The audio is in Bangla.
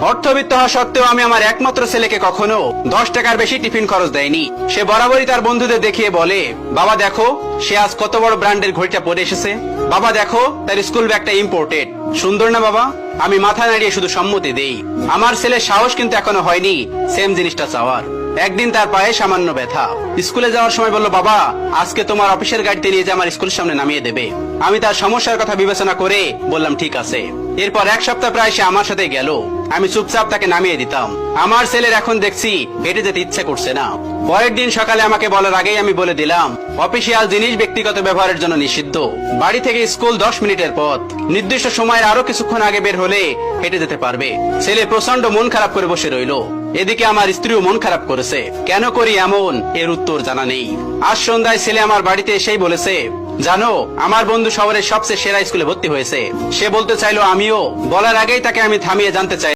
অর্থবিত্ত হওয়া সত্ত্বেও আমি আমার একমাত্র ছেলেকে কখনো 10 টাকার বেশি টিফিন খরচ দেয়নি। সে বরাবরই তার বন্ধুদের দেখিয়ে বলে, বাবা দেখো সে আজ কত বড় ব্র্যান্ডের ঘড়িটা পরে এসেছে, বাবা দেখো তার স্কুল ব্যাগটা ইম্পোর্টেড, সুন্দর না বাবা? আমি মাথা নাড়িয়ে শুধু সম্মতি দেই। আমার ছেলের সাহস কিন্তু এখনো হয়নি সেম জিনিসটা চাওয়ার। একদিন তার পায়ে সামান্য ব্যথা, স্কুলে যাওয়ার সময় বলল, বাবা আজকে তোমার অফিসের গাড়িতে নিয়ে যে আমার স্কুলের সামনে নামিয়ে দেবে। আমি তার সমস্যার কথা বিবেচনা করে বললাম ঠিক আছে। এরপর এক সপ্তাহ প্রায় সে আমার সাথে গেল। আমি চুপচাপ তাকে নামিয়ে দিতাম। আমার ছেলের এখন দেখছি হেঁটে যেতে ইচ্ছে করছে না। পরের দিন সকালে আমাকে বলার আগেই আমি বলে দিলাম, অফিসিয়াল জিনিস ব্যক্তিগত ব্যবহারের জন্য নিষিদ্ধ। বাড়ি থেকে স্কুল 10 মিনিটের পথ, নির্দিষ্ট সময়ের আরো কিছুক্ষণ আগে বের হলে হেঁটে যেতে পারবে। ছেলে প্রচন্ড মন খারাপ করে বসে রইল। এদিকে আমার স্ত্রীও মন খারাপ করেছে। কেন করি এমন, এর উত্তর জানা নেই। আজ সন্ধ্যায় ছেলে আমার বাড়িতে এসেই বলেছে, জানো আমার বন্ধু শহরের সবচেয়ে সেরা স্কুলে ভর্তি হয়েছে। সে বলতে চাইলো আমিও। বলার আগেই তাকে আমি থামিয়ে জানতে চাই,